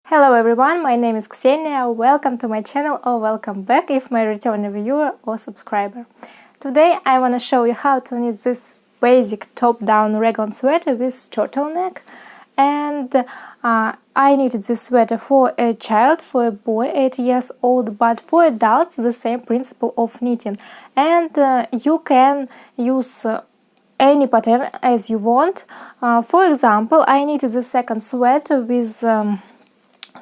Hello everyone, my name is Ksenia. Welcome to my channel or welcome back if my returning viewer or subscriber. Today I want to show you how to knit this basic top-down raglan sweater with turtleneck. And I knitted this sweater for a child, for a boy 8 years old, but for adults the same principle of knitting. And you can use any pattern as you want. For example, I knitted the second sweater with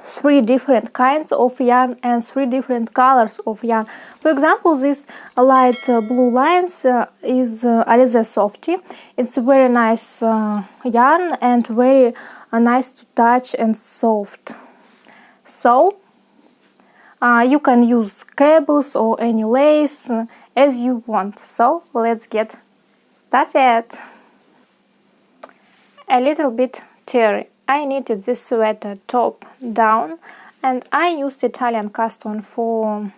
3 different kinds of yarn and 3 different colors of yarn. For example, this light blue lines is Alize Softy. It's very nice yarn and very nice to touch and soft. So you can use cables or any lace as you want. So let's get started. A little bit theory. I knitted this sweater top down and I used Italian cast on for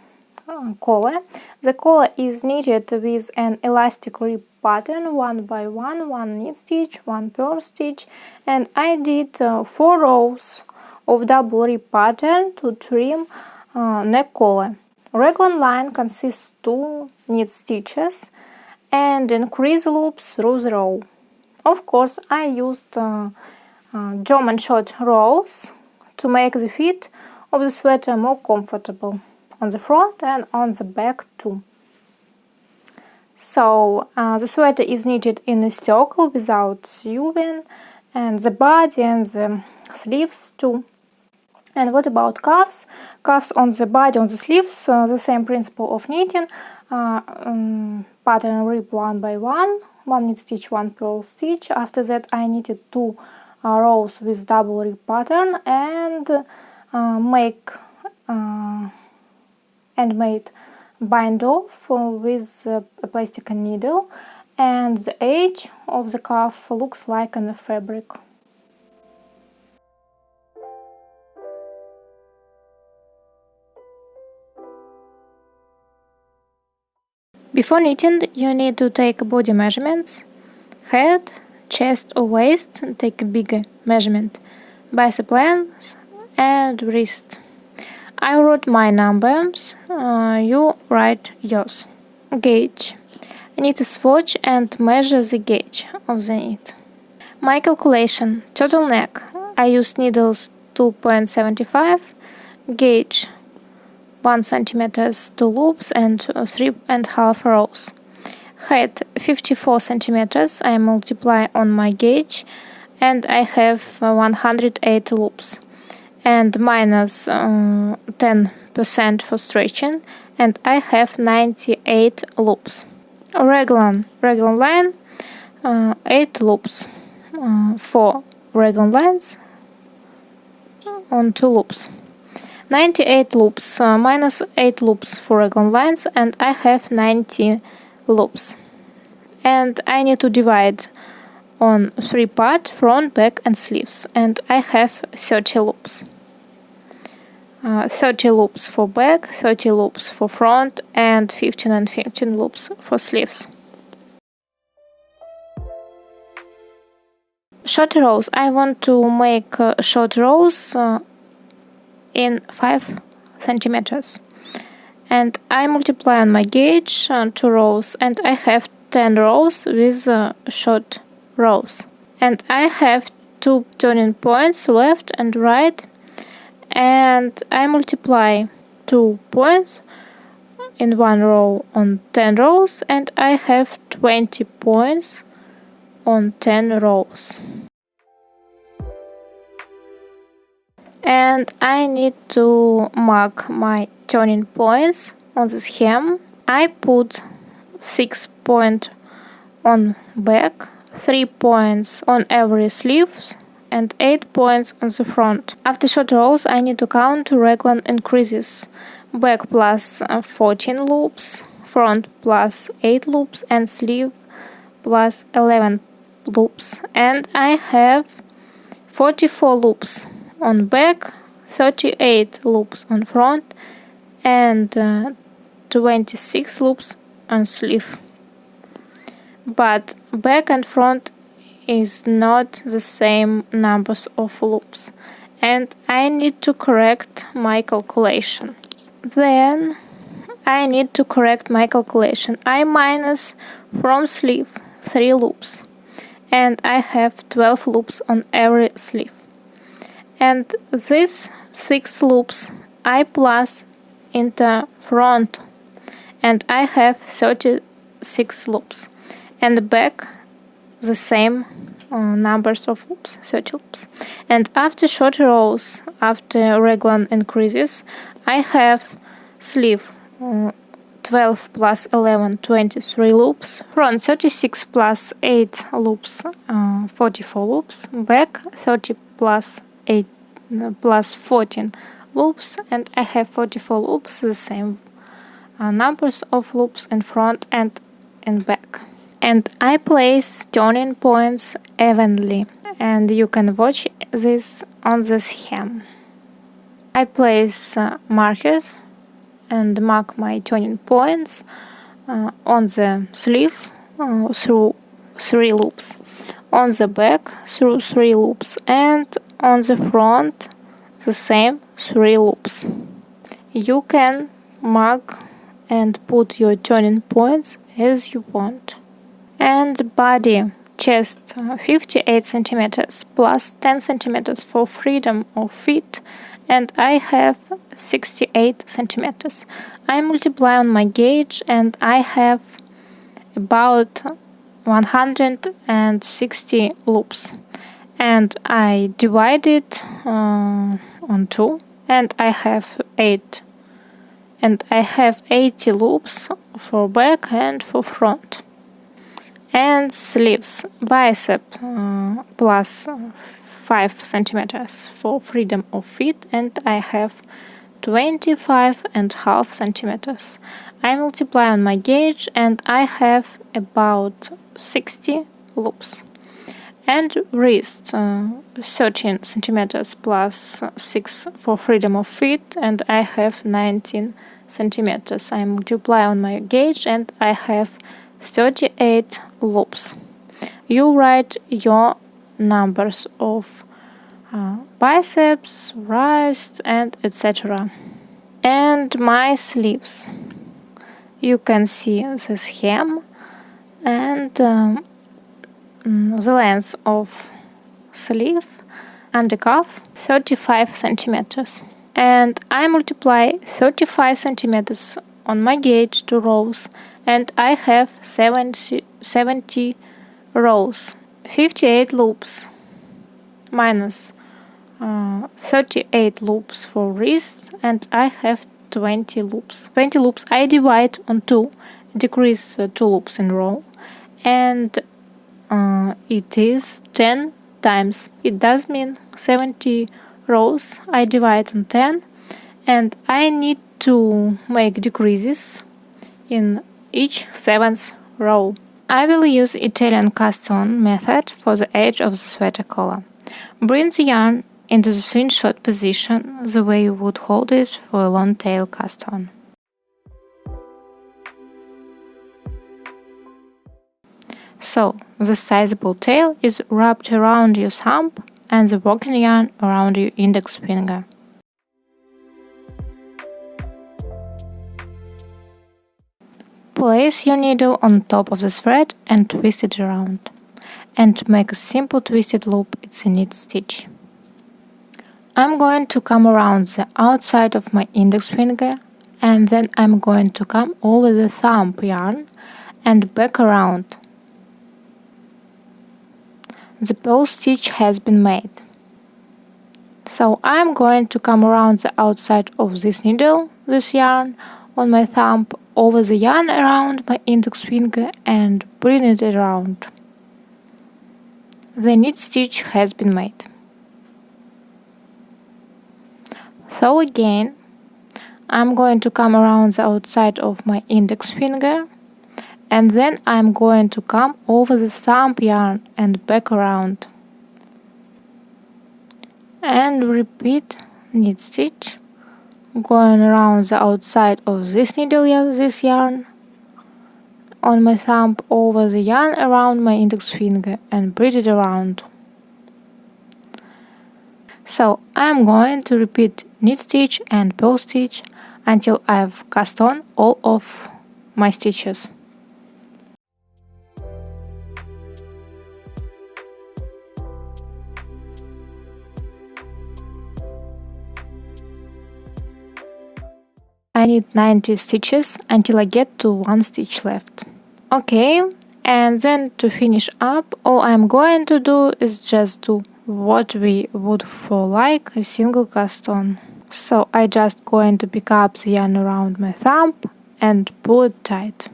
collar. The collar is knitted with an elastic rib pattern 1 by 1, 1 knit stitch, 1 purl stitch, and I did 4 rows of double rib pattern to trim neck collar. Raglan line consists 2 knit stitches and increase loops through the row. Of course, I used German short rows to make the fit of the sweater more comfortable on the front and on the back too. So the sweater is knitted in a circle without sewing, and the body and the sleeves too. And what about cuffs? Cuffs on the body, on the sleeves, the same principle of knitting. Pattern rib 1 by 1, 1 knit stitch, 1 purl stitch. After that I knitted 2 rows with double rib pattern and made bind off with a plastic needle, and the edge of the cuff looks like in the fabric. Before knitting, you need to take body measurements, head, chest or waist, take a bigger measurement, bicep length and wrist. I wrote my numbers, you write yours. Gauge. Knit a swatch and measure the gauge of the knit. My calculation. Turtleneck. I used needles 2.75, gauge 1 cm, 2 loops and 3.5 rows. Height 54 cm. I multiply on my gauge and I have 108 loops and minus 10% for stretching, and I have 98 loops. Raglan line 8 loops, 4 raglan lines on 2 loops. 98 loops minus 8 loops for raglan lines, and I have 90 loops. And I need to divide on 3 parts, front, back and sleeves, and I have 30 loops. 30 loops for back, 30 loops for front, and 15 and 15 loops for sleeves. Short rows. I want to make short rows in 5 centimeters. And I multiply on my gauge 2 rows, and I have 10 rows with short rows. And I have 2 turning points left and right, and I multiply 2 points in 1 row on 10 rows, and I have 20 points on 10 rows. And I need to mark my turning points on this hem. I put 6 points on back, 3 points on every sleeves, and 8 points on the front. After short rows, I need to count raglan increases. Back plus 14 loops, front plus 8 loops, and sleeve plus 11 loops. And I have 44 loops on back, 38 loops on front, and 26 loops on sleeve. But back and front is not the same numbers of loops, and I need to correct my calculation. Then I need to correct my calculation. I minus from sleeve 3 loops, and I have 12 loops on every sleeve. And these 6 loops I plus into front, and I have 36 loops, and back the same numbers of loops, 30 loops. And after shorter rows, after Raglan increases, I have sleeve 12 plus 11, 23 loops, front 36 plus 8 loops, 44 loops, back 30 plus 8 plus 14 loops, and I have 44 loops, the same numbers of loops in front and in back. And I place turning points evenly, and you can watch this on the scheme. I place markers and mark my turning points on the sleeve through 3 loops, on the back through 3 loops, and on the front the same 3 loops. You can mark and put your turning points as you want. And body, chest 58 centimeters plus 10 centimeters for freedom of feet, and I have 68 centimeters. I multiply on my gauge, and I have about 160 loops, and I divide it on 2, and I have 8, and I have 80 loops for back and for front. And sleeves, bicep plus 5 centimeters for freedom of feet, and I have 25.5 centimeters. I multiply on my gauge, and I have about 60 loops. And wrist 13 centimeters plus 6 for freedom of feet, and I have 19 centimeters. I multiply on my gauge, and I have 38 loops. You write your numbers of biceps, wrist, and etc. And my sleeves. You can see the hem and the length of sleeve undercuff 35 centimeters. And I multiply 35 centimeters on my gauge to rows, and I have 70 rows. 58 loops minus 38 loops for wrist, and I have 20 loops. 20 loops I divide on 2, decrease 2 loops in row, and it is 10 times. It does mean 70 rows I divide on 10, and I need to make decreases in each 7th row. I will use Italian cast-on method for the edge of the sweater collar. Bring the yarn into the slingshot position the way you would hold it for a long tail cast-on. So, the sizable tail is wrapped around your thumb and the working yarn around your index finger. Place your needle on top of the thread and twist it around. And to make a simple twisted loop, it's a knit stitch. I'm going to come around the outside of my index finger, and then I'm going to come over the thumb yarn and back around. The purl stitch has been made. So I'm going to come around the outside of this needle, this yarn, on my thumb, over the yarn around my index finger and bring it around. The knit stitch has been made. So again, I'm going to come around the outside of my index finger, and then I'm going to come over the thumb yarn and back around. And repeat knit stitch, going around the outside of this needle, this yarn, on my thumb, over the yarn around my index finger and braid it around. So I'm going to repeat knit stitch and purl stitch until I've cast on all of my stitches. I need 90 stitches until I get to 1 stitch left. Okay, and then to finish up, all I'm going to do is just do what we would for like a single cast on. So I just going to pick up the yarn around my thumb and pull it tight.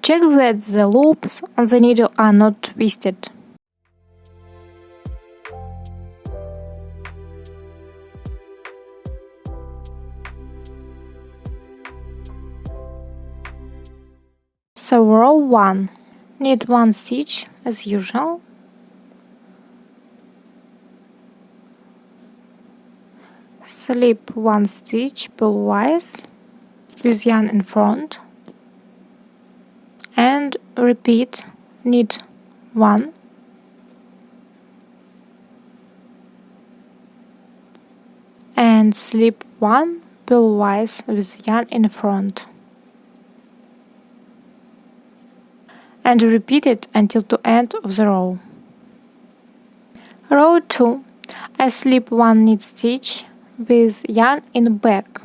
Check that the loops on the needle are not twisted. So row 1. Knit 1 stitch as usual. Slip 1 stitch purlwise with yarn in front. And repeat, knit 1. And slip 1 purlwise with yarn in front. And repeat it until the end of the row. Row 2. I slip 1 knit stitch with yarn in back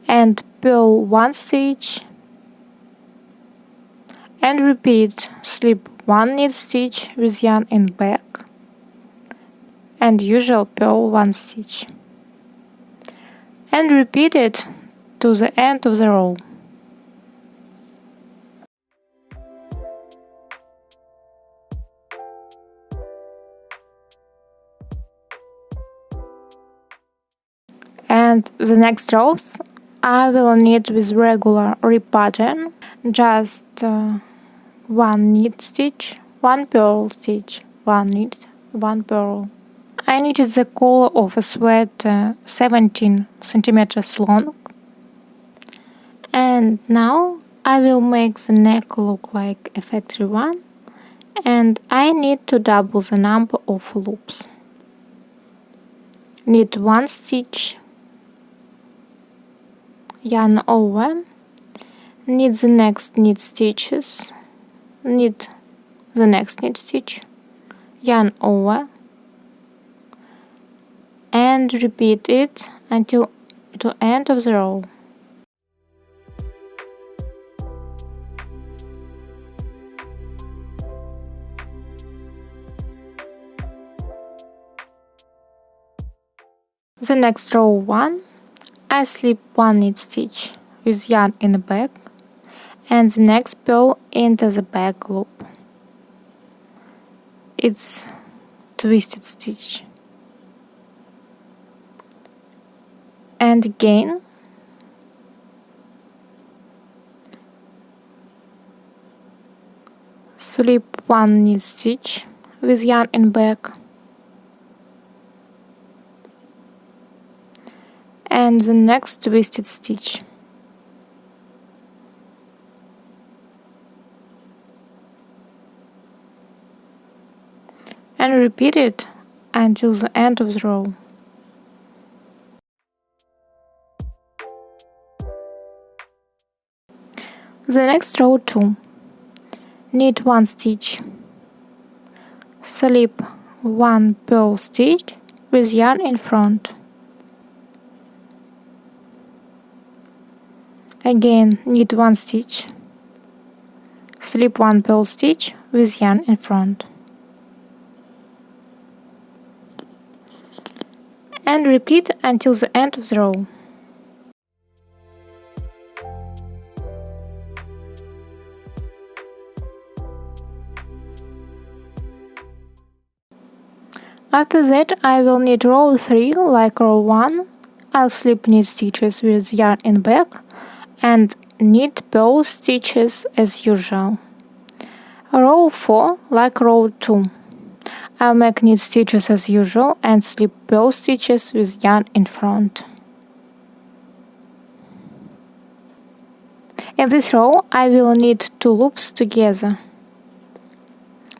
and purl 1 stitch and repeat, slip 1 knit stitch with yarn in back and usual purl 1 stitch and repeat it to the end of the row. And the next rows I will knit with regular rib pattern, just 1 knit stitch, 1 purl stitch, 1 knit, 1 purl. I knitted the collar of a sweater 17 centimeters long, and now I will make the neck look like a factory one, and I need to double the number of loops. Knit 1 stitch, yarn over, knit the next knit stitches, knit the next knit stitch, yarn over, and repeat it until the end of the row. The next row 1, I slip 1 knit stitch with yarn in the back and the next purl into the back loop. It's twisted stitch. And again slip 1 knit stitch with yarn in back and the next twisted stitch. And repeat it until the end of the row. The next row 2, knit 1 stitch, slip 1 purl stitch with yarn in front. Again knit 1 stitch, slip 1 purl stitch with yarn in front. And repeat until the end of the row. After that I will knit row 3 like row 1. I'll slip knit stitches with yarn in back and knit purl stitches as usual. Row 4 like row 2. I'll make knit stitches as usual and slip purl stitches with yarn in front. In this row I will knit 2 loops together.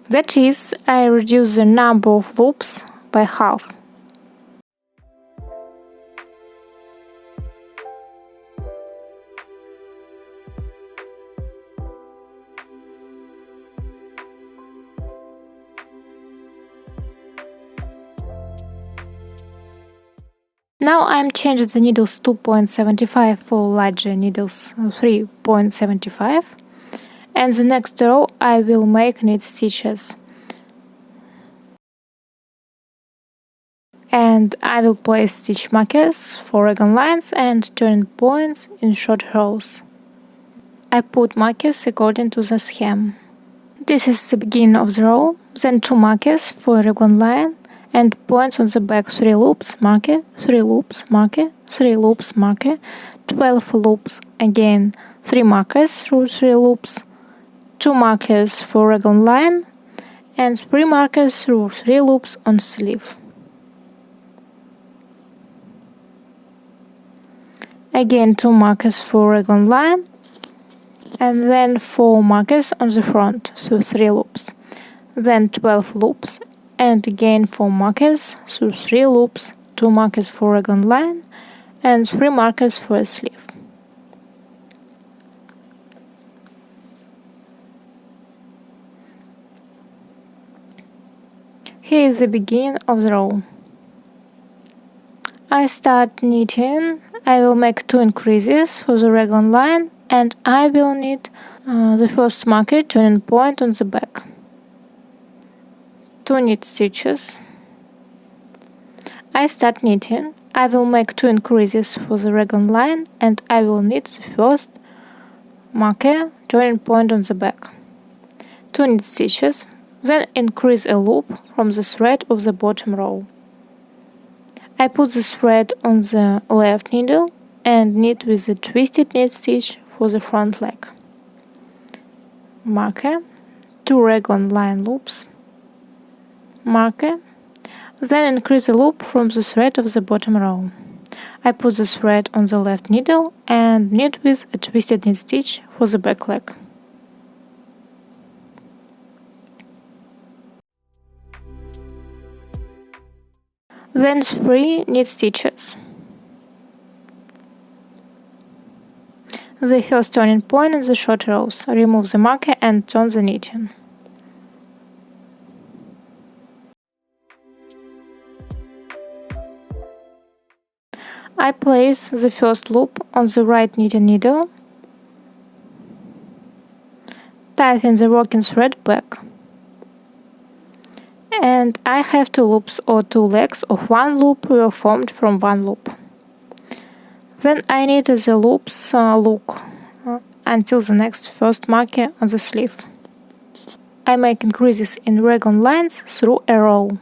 That is, I reduce the number of loops by half. Now I'm changing the needles 2.75 for larger needles 3.75, and the next row I will make knit stitches. And I will place stitch markers for Raglan lines and turning points in short rows. I put markers according to the scheme. This is the beginning of the row, then 2 markers for Raglan line and points on the back, 3 loops, marker, 3 loops, marker, 3 loops, marker, 12 loops, again 3 markers through 3 loops, 2 markers for Raglan line and 3 markers through 3 loops on sleeve. Again 2 markers for Raglan line and then 4 markers on the front through 3 loops, then 12 loops and again 4 markers through 3 loops, 2 markers for Raglan line and 3 markers for a sleeve. Here is the beginning of the row. I start knitting. I will make 2 increases for the Raglan line and I will knit the first marker turning point on the back. 2 knit stitches. I start knitting. I will make 2 increases for the Raglan line and I will knit the first marker turning point on the back. 2 knit stitches, then increase a loop from the thread of the bottom row. I put the thread on the left needle and knit with a twisted knit stitch for the front leg. Marker, 2 Raglan line loops, marker, then increase a loop from the thread of the bottom row. I put the thread on the left needle and knit with a twisted knit stitch for the back leg. Then 3 knit stitches. The first turning point in the short rows. Remove the marker and turn the knitting. I place the first loop on the right knitting needle, tighten the working thread back, and I have 2 loops or 2 legs of 1 loop were formed from 1 loop. Then I knit the loops until the next first marker on the sleeve. I make increases in Raglan lines through a row.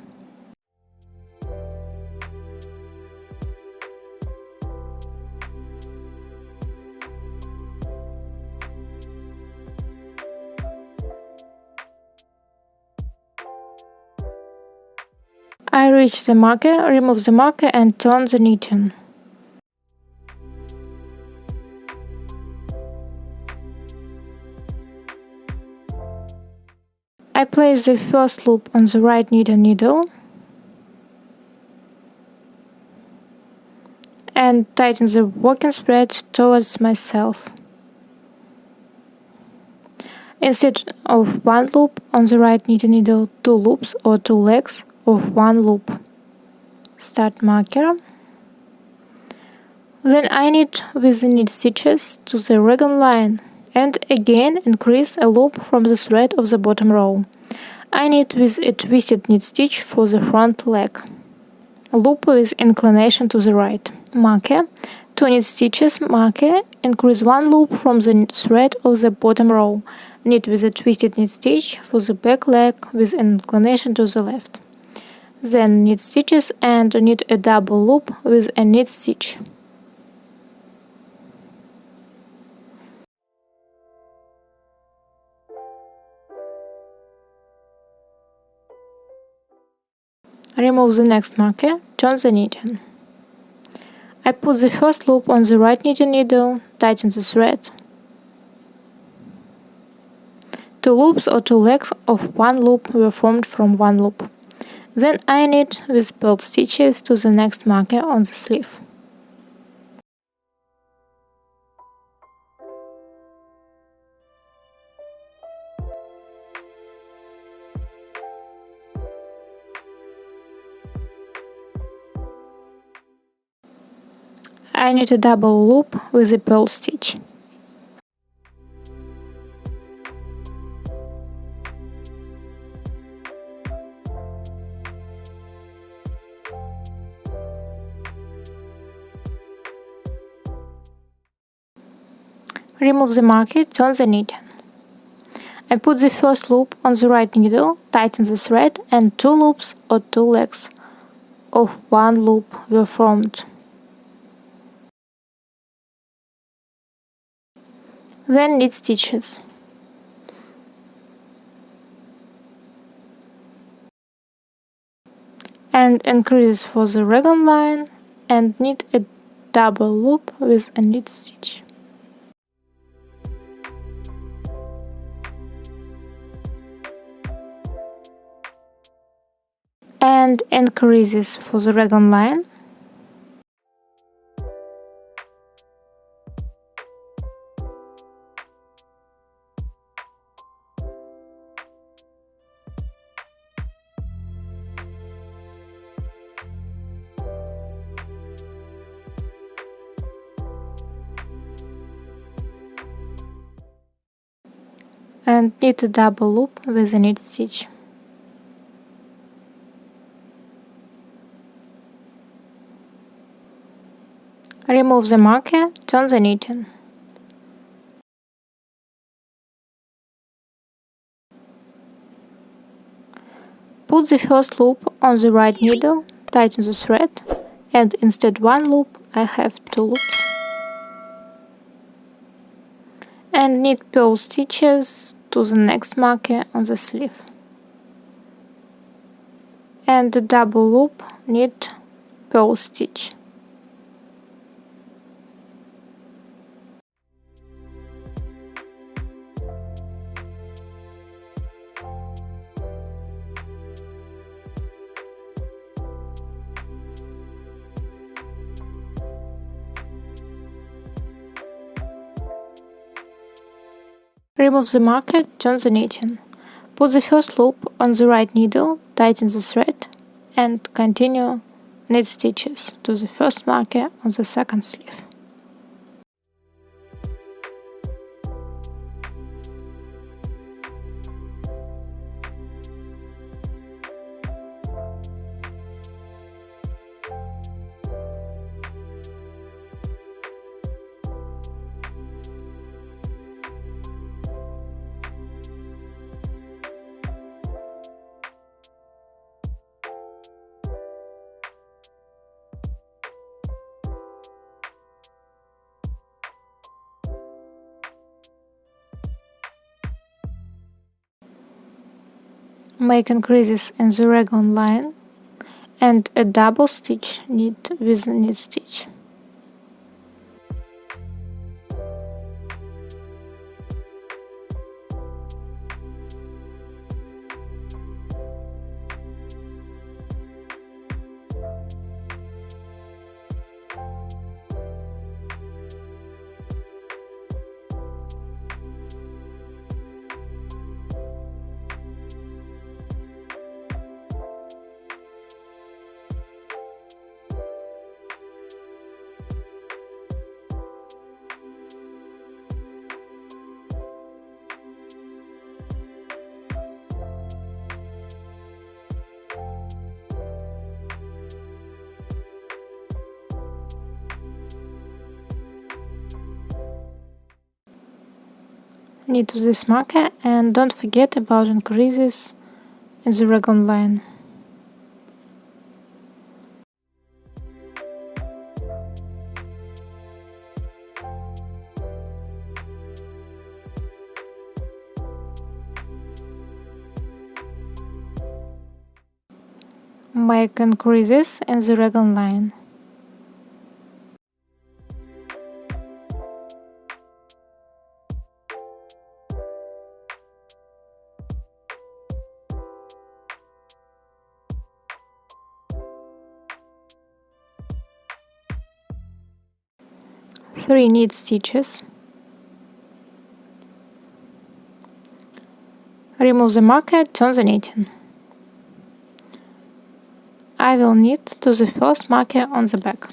I reach the marker, remove the marker and turn the knitting. I place the first loop on the right knitting needle and tighten the working thread towards myself. Instead of 1 loop on the right knitting needle, 2 loops or 2 legs of 1 loop. Start marker. Then I knit with the knit stitches to the Raglan line and again increase a loop from the thread of the bottom row. I knit with a twisted knit stitch for the front leg. Loop with inclination to the right. Marker, 2 knit stitches, marker, increase 1 loop from the thread of the bottom row. Knit with a twisted knit stitch for the back leg with inclination to the left. Then knit stitches and knit a double loop with a knit stitch. Remove the next marker, turn the knitting. I put the first loop on the right knitting needle, tighten the thread, Two loops or two legs of one loop were formed from one loop. Then iron it with purl stitches to the next marker on the sleeve. I knit a double loop with a purl stitch. Remove the marker, turn the knitting. I put the first loop on the right needle, tighten the thread, and two loops or two legs of one loop were formed. Then knit stitches. And increase for the Raglan line and knit a double loop with a knit stitch. And increases for the Raglan line. And knit a double loop with a knit stitch. Remove the marker, turn the knitting. Put the first loop on the right needle, tighten the thread, and instead one loop I have two loops. And knit purl stitches to the next marker on the sleeve. And a double loop, knit purl stitch. Remove the marker, turn the knitting. Put the first loop on the right needle, tighten the thread, and continue knit stitches to the first marker on the second sleeve. Make increases in the Raglan line and a double stitch knit with a knit stitch. Knit to this marker and don't forget about increases in the Raglan line. Make increases in the Raglan line. 3 knit stitches. Remove the marker, turn the knitting. I will knit to the first marker on the back.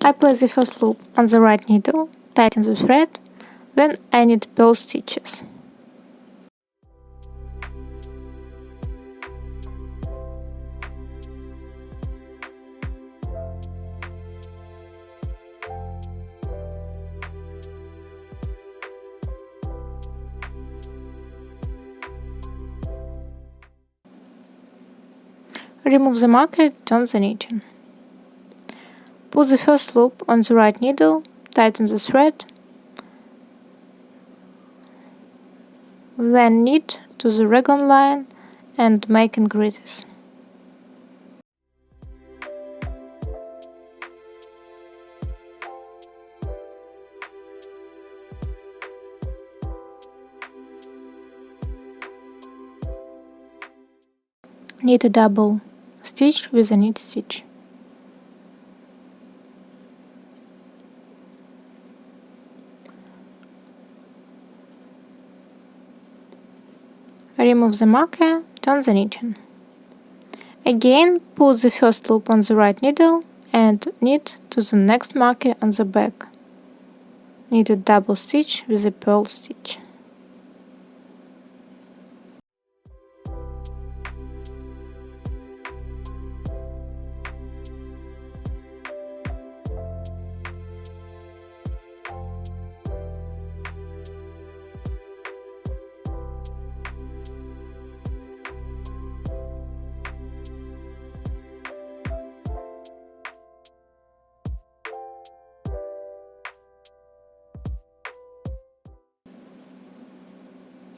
I place the first loop on the right needle, tighten the thread, then I knit both stitches. Remove the marker, turn the knitting. Put the first loop on the right needle, tighten the thread, then knit to the raglan line and make increases. Knit a double stitch with a knit stitch. Remove the marker, turn the knitting. Again, put the first loop on the right needle and knit to the next marker on the back. Knit a double stitch with a purl stitch.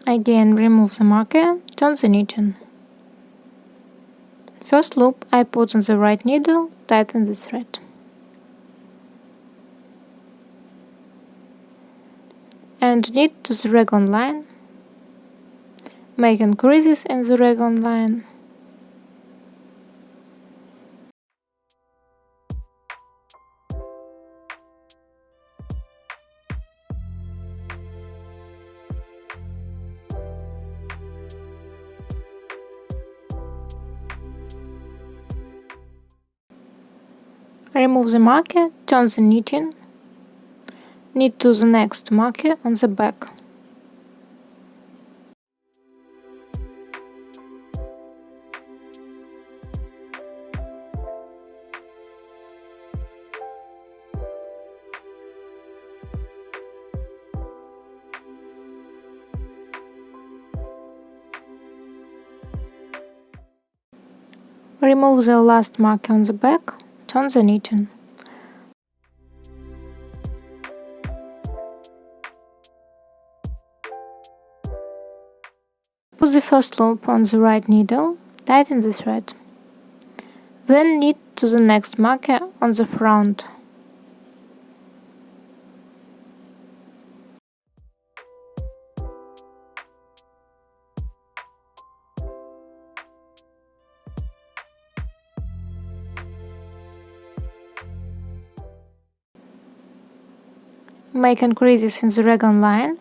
Again, remove the marker, turn the knitting. First loop I put on the right needle, tighten the thread. And knit to the raglan line, make increases in the raglan line. Remove the marker, turn the knitting, knit to the next marker on the back. Remove the last marker on the back, turn the knitting. Put the first loop on the right needle, tighten the thread. Then knit to the next marker on the front. Make increases in the raglan line.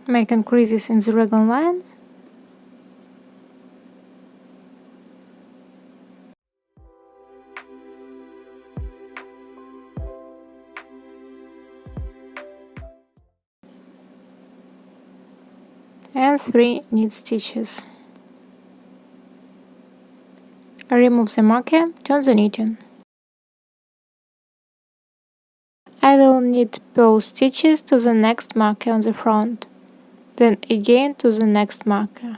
Make increases in the raglan line. And 3 knit stitches. Remove the marker, turn the knitting. I will knit both stitches to the next marker on the front, then again to the next marker.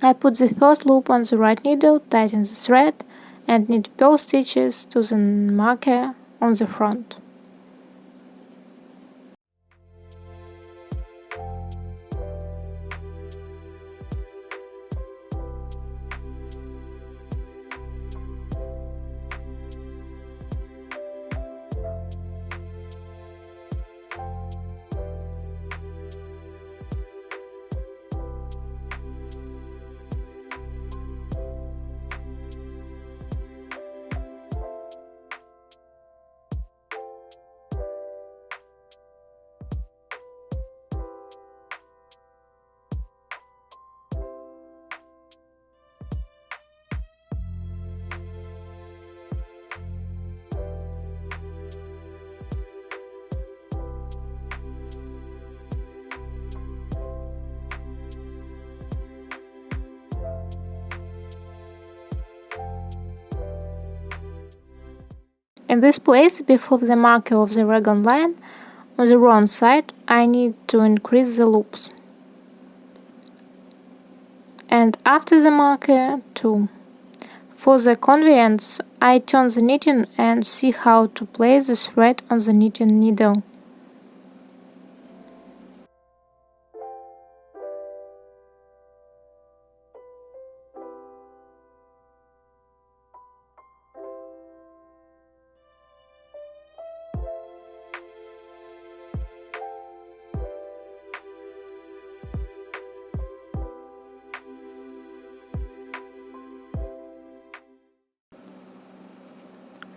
I put the first loop on the right needle, tighten the thread, and knit purl stitches to the marker on the front. In this place, before the marker of the Raglan line, on the wrong side, I need to increase the loops. And after the marker, too. For the convenience, I turn the knitting and see how to place the thread on the knitting needle.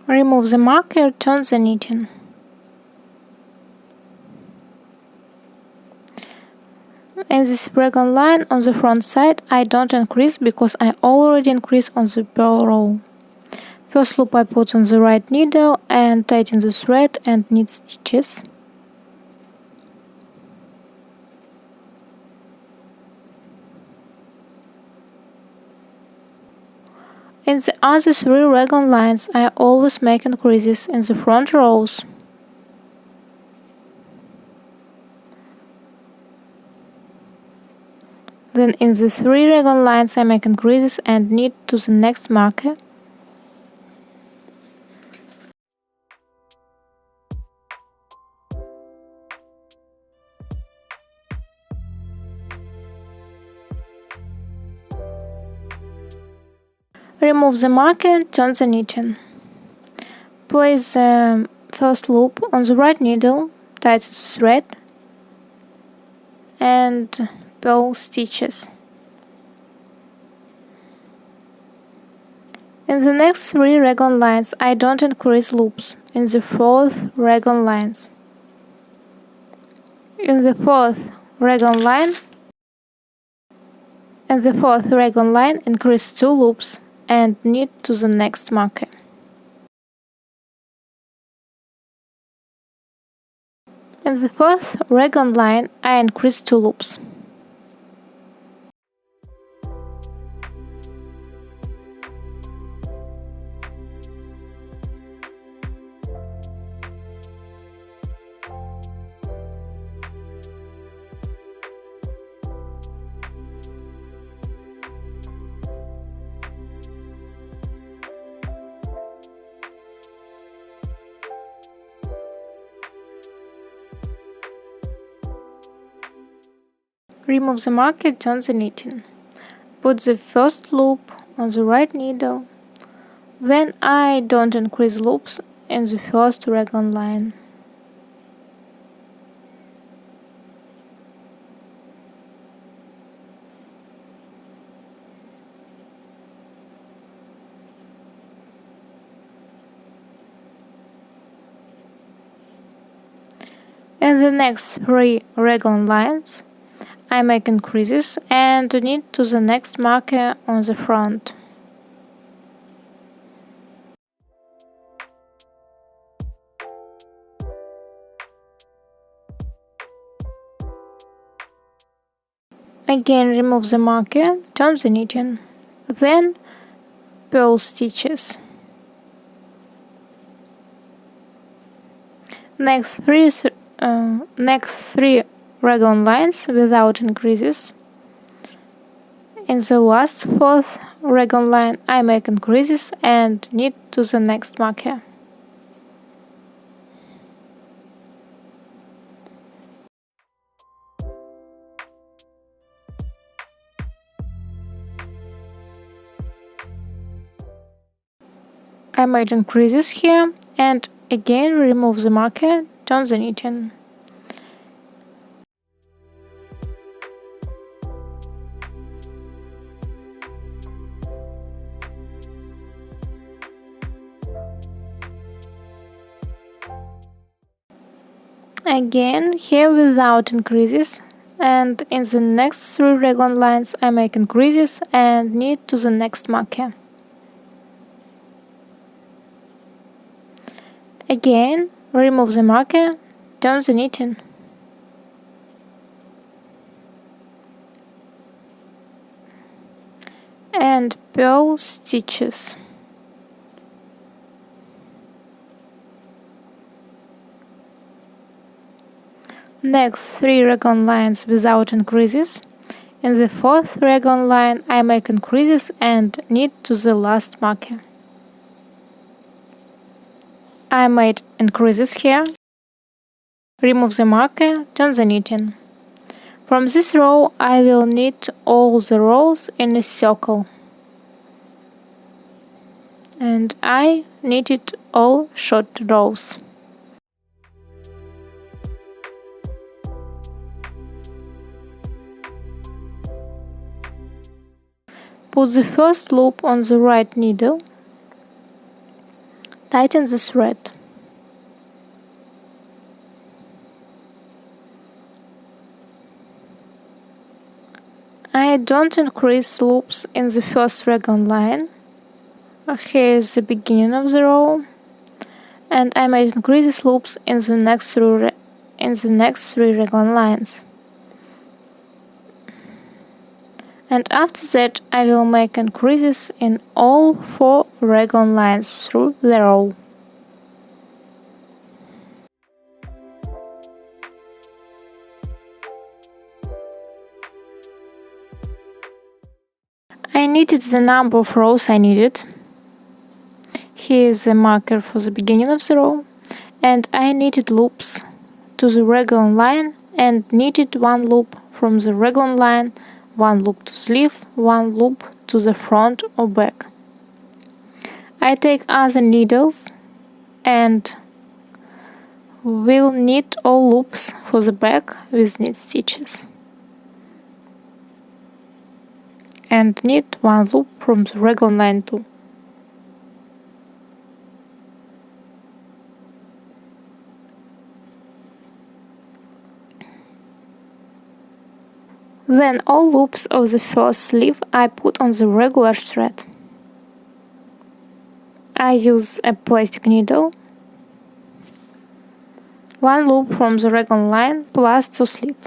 Remove the marker, turn the knitting. In this Raglan line on the front side, I don't increase because I already increased on the purl row. First loop I put on the right needle and tighten the thread and knit stitches. In the other 3 Raglan lines, I always make increases in the front rows. Then in the 3 Raglan lines I make increases and knit to the next marker. Remove the marker, turn the knitting. Place the first loop on the right needle, tighten the thread and purl stitches. In the next 3 Raglan lines I don't increase loops. In the 4th Raglan lines. In the 4th Raglan line increase 2 loops and knit to the next marker. In the 4th Raglan line I increase 2 loops. Remove the marker, turn the knitting. Put the first loop on the right needle. Then I don't increase loops in the 1st Raglan line. In the next 3 Raglan lines, I make increases and knit to the next marker on the front. Again remove the marker, turn the knitting, then purl stitches. Next three Raglan lines without increases. In the last 4th raglan line I make increases and knit to the next marker. I made increases here and again remove the marker, turn the knitting. Again here without increases, and in the next 3 raglan lines I make increases and knit to the next marker. Again remove the marker, turn the knitting. And purl stitches. Next 3 raglan lines without increases. In the 4th raglan line I make increases and knit to the last marker. I made increases here. Remove the marker, turn the knitting. From this row I will knit all the rows in a circle. And I knitted all short rows. Put the first loop on the right needle. Tighten the thread. I don't increase loops in the first raglan line. Here is the beginning of the row, and I made increases loops in the next 3 raglan lines. And after that I will make increases in all 4 raglan lines through the row. I knitted the number of rows I needed. Here is the marker for the beginning of the row, and I knitted loops to the raglan line and knitted 1 loop from the raglan line, 1 loop to sleeve, 1 loop to the front or back. I take other needles and will knit all loops for the back with knit stitches. And knit 1 loop from the raglan line too. Then all loops of the first sleeve I put on the regular thread. I use a plastic needle, 1 loop from the raglan line plus 2 sleeve.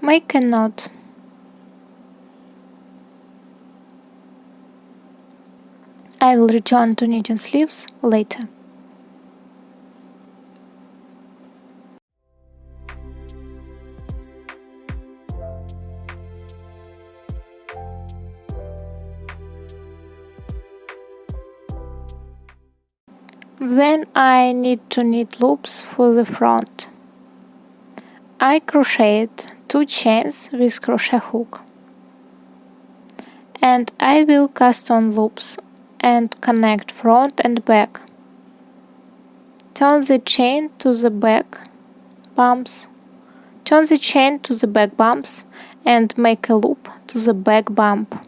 Make a knot. I will return to knitting sleeves later. Then I need to knit loops for the front. I crocheted 2 chains with crochet hook. And I will cast on loops and connect front and back. Turn the chain to the back bumps. Turn the chain to the back bumps and make a loop to the back bump.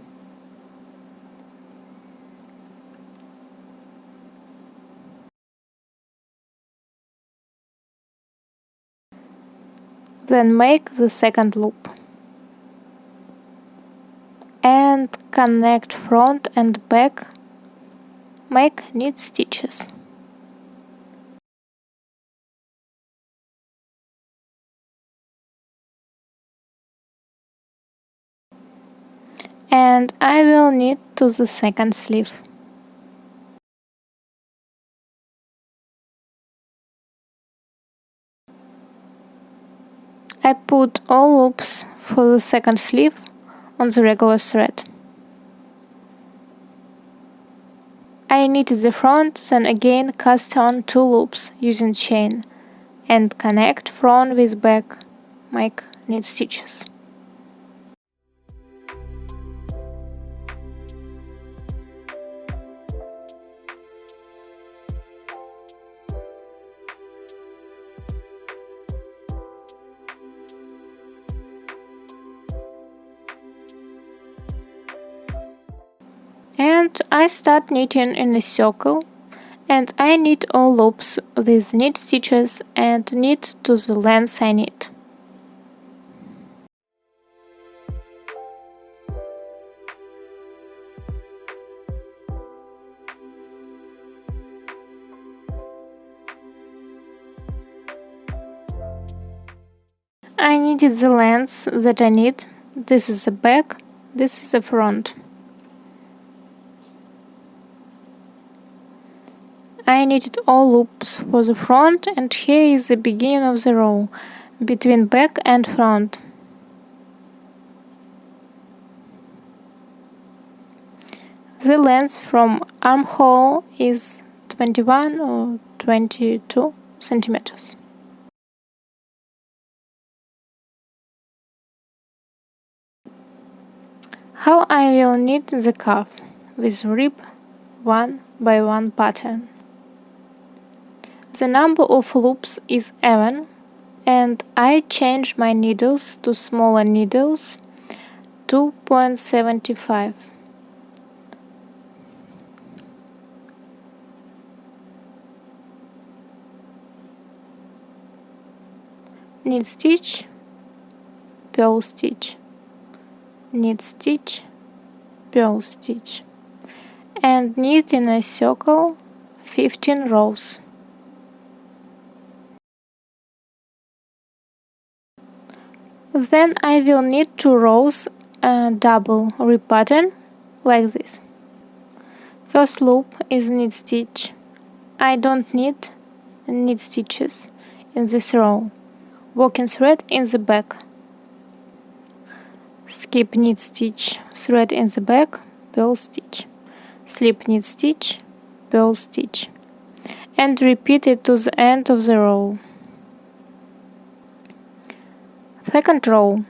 Then make the second loop. And connect front and back. Make knit stitches. And I will knit to the second sleeve. I put all loops for the second sleeve on the regular thread. I knitted the front, then again cast on 2 loops using chain and connect front with back, make knit stitches. And I start knitting in a circle, and I knit all loops with knit stitches and knit to the length I knit. I knitted the length that I need. This is the back, this is the front. I knitted all loops for the front, and here is the beginning of the row between back and front. The length from armhole is 21 or 22 centimeters. How I will knit the cuff with rib 1 by 1 pattern. The number of loops is even, and I changed my needles to smaller needles 2.75. Knit stitch, purl stitch, knit stitch, purl stitch, and knit in a circle 15 rows. Then I will knit 2 rows double rib pattern like this. First loop is knit stitch. I don't need knit stitches in this row. Working thread in the back. Skip knit stitch, thread in the back, purl stitch. Slip knit stitch, purl stitch. And repeat it to the end of the row. Second row.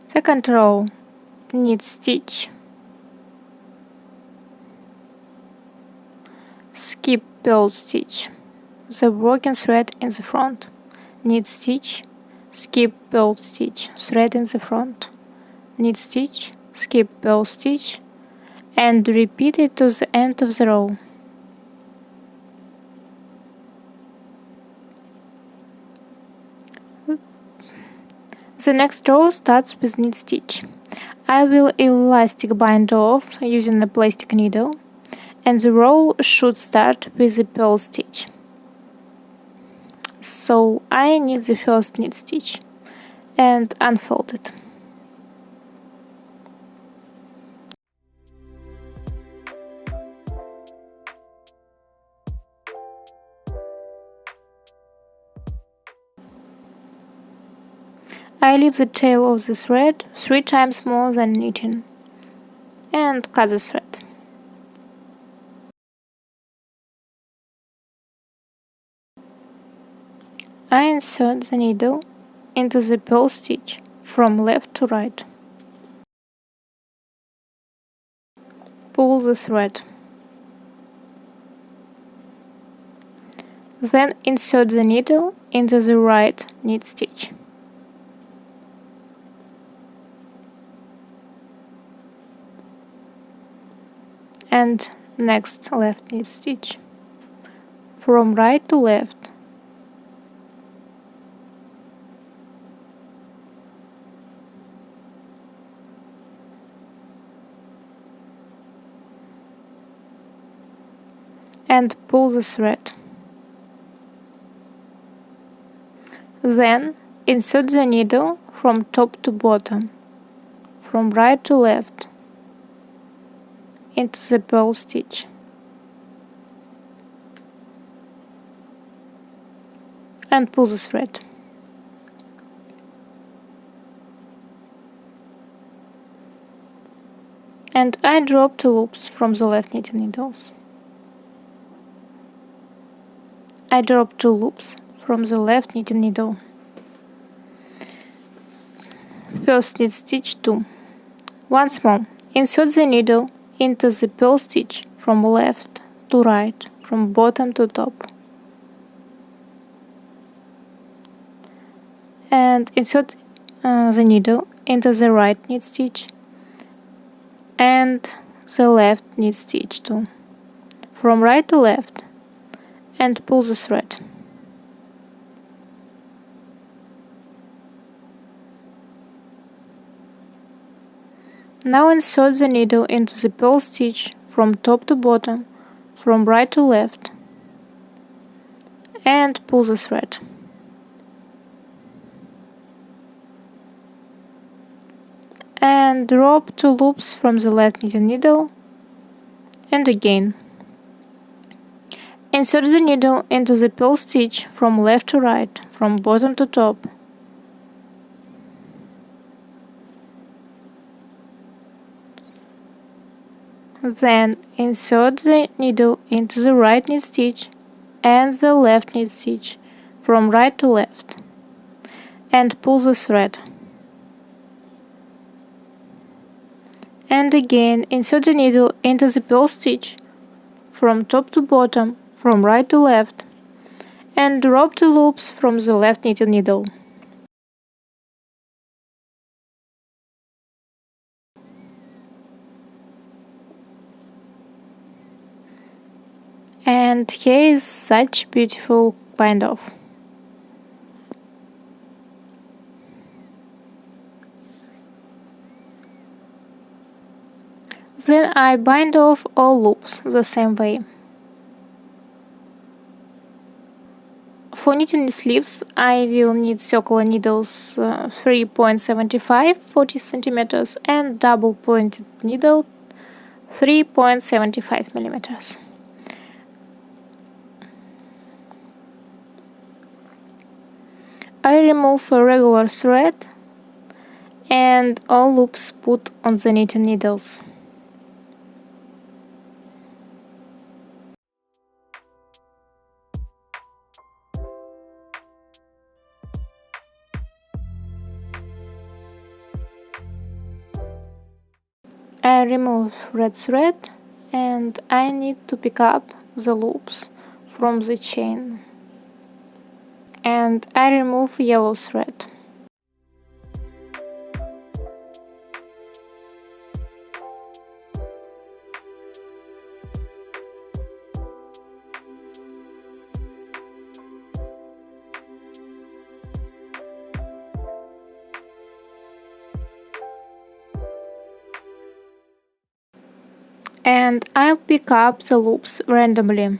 Second row, knit stitch. Skip purl stitch, the working thread in the front. Knit stitch, skip purl stitch, thread in the front. Knit stitch, skip purl stitch, and repeat it to the end of the row. The next row starts with knit stitch. I will elastic bind off using a plastic needle, and the row should start with a purl stitch. So I knit the first knit stitch and unfold it. I leave the tail of the thread 3 times more than knitting and cut the thread. I insert the needle into the purl stitch from left to right. Pull the thread. Then insert the needle into the right knit stitch. And next left knit stitch. From right to left. And pull the thread. Then insert the needle from top to bottom, from right to left, into the purl stitch. And pull the thread. And I drop 2 loops from the left knitting needles. I drop 2 loops from the left knitting needle. First knit stitch 2. Once more, insert the needle into the purl stitch from left to right, from bottom to top. And insert the needle into the right knit stitch and the left knit stitch too, from right to left, and pull the thread. Now insert the needle into the purl stitch from top to bottom, from right to left, and pull the thread. And drop 2 loops from the left knitting needle, and again. Insert the needle into the purl stitch from left to right, from bottom to top. Then insert the needle into the right knit stitch and the left knit stitch from right to left, and pull the thread. And again, insert the needle into the purl stitch from top to bottom, from right to left, and drop 2 loops from the left knitting needle. And here is such beautiful bind off. Then I bind off all loops the same way. For knitting sleeves, I will need circular needles 3.75 40 centimeters and double pointed needle 3.75 millimeters. I remove a regular thread and all loops put on the knitting needles. I remove red thread and I need to pick up the loops from the chain. And I remove yellow thread. And I'll pick up the loops randomly.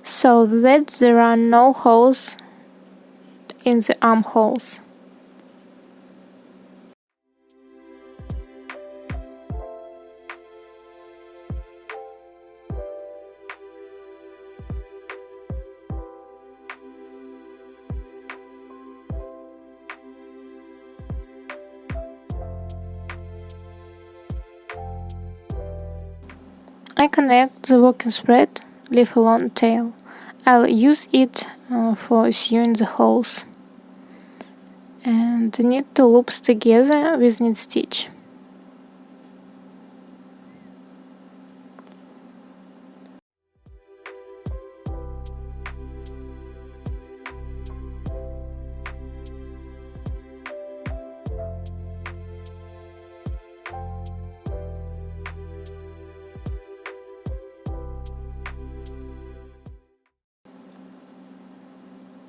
So that there are no holes in the armholes. I connect the working spread, leave a long tail. I'll use it for sewing the holes. and knit 2 loops together with knit stitch.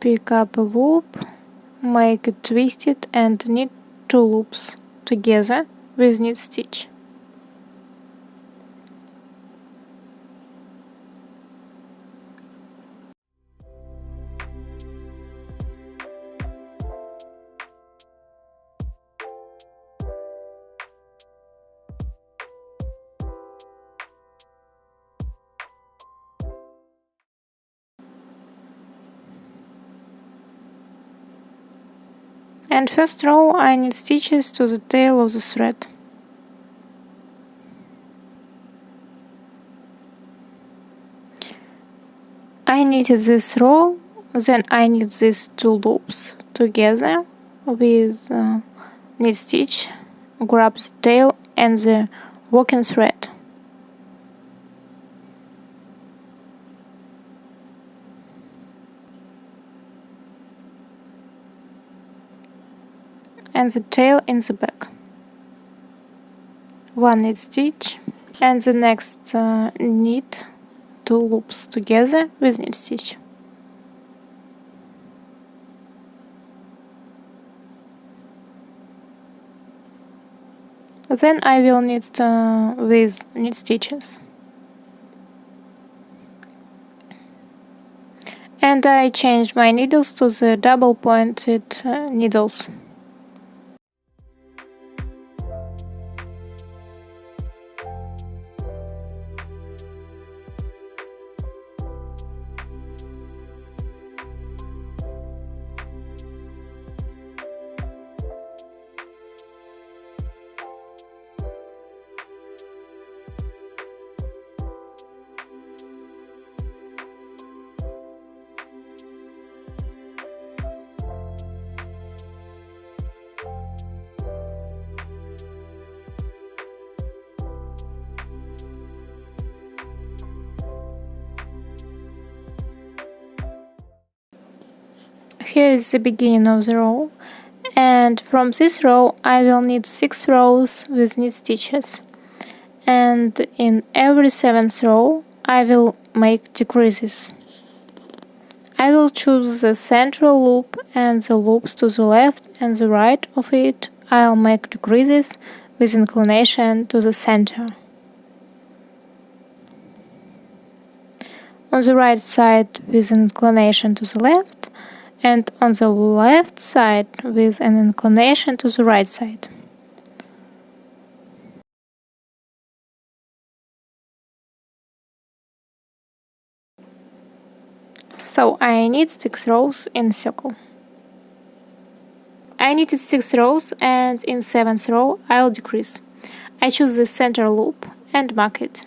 Pick up a loop, make it twisted and knit 2 loops together with knit stitch. And first row I knit stitches to the tail of the thread. I knitted this row, then I knit these 2 loops together with knit stitch, grab the tail and the working thread. And the tail in the back. 1 knit stitch, and the next knit 2 loops together with knit stitch. Then I will knit with knit stitches. And I changed my needles to the double pointed needles. Here is the beginning of the row, and from this row I will knit 6 rows with knit stitches, and in every 7th row I will make decreases. I will choose the central loop and the loops to the left and the right of it. I'll make decreases with inclination to the center. On the right side with an inclination to the left, and on the left side with an inclination to the right side. So I knit 6 rows in a circle. I knitted 6 rows, and in 7th row I'll decrease. I choose the center loop and mark it.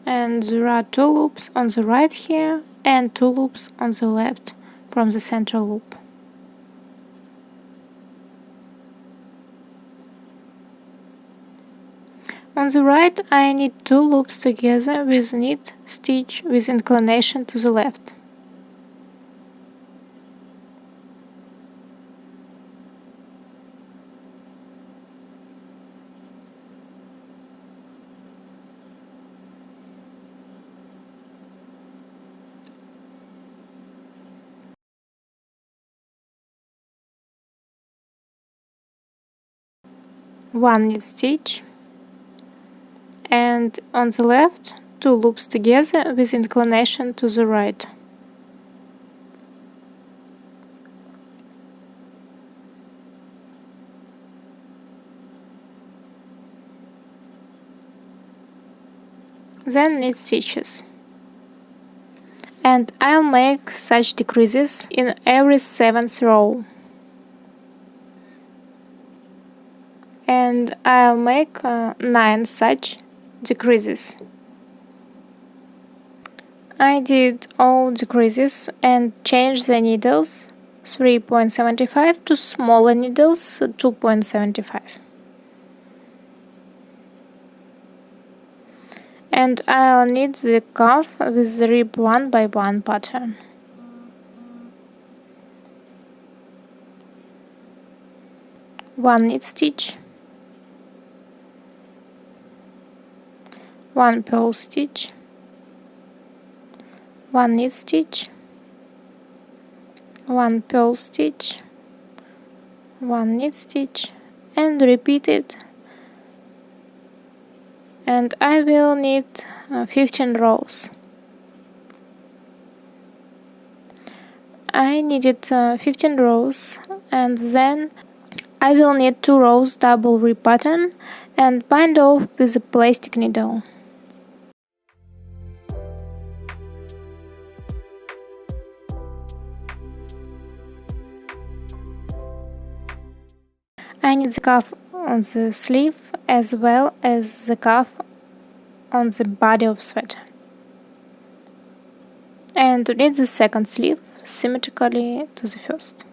And there are 2 loops on the right here and 2 loops on the left from the center loop. On the right I knit 2 loops together with knit stitch with inclination to the left. One knit stitch, and on the left 2 loops together with inclination to the right. Then knit stitches. And I'll make such decreases in every 7th row. And I'll make 9 such decreases. I did all decreases and changed the needles 3.75 to smaller needles 2.75. And I'll knit the cuff with the rib 1 by 1 pattern. One knit stitch, one purl stitch, one knit stitch, one purl stitch, one knit stitch, and repeat it. And I will knit 15 rows. I knitted 15 rows, and then I will knit 2 rows double rib pattern and bind off with a plastic needle. I knit the cuff on the sleeve as well as the cuff on the body of sweater. And knit the second sleeve symmetrically to the first.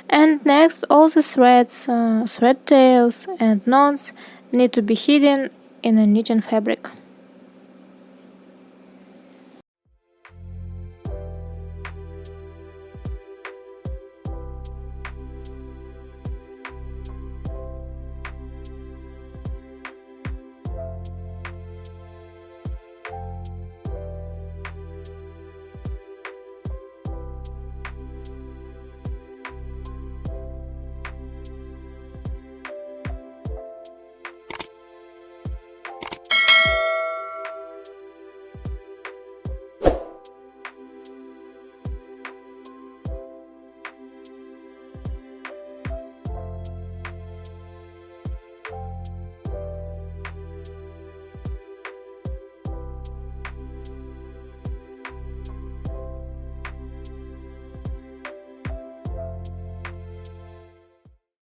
And next, all the threads, thread tails and knots need to be hidden in a knitting fabric.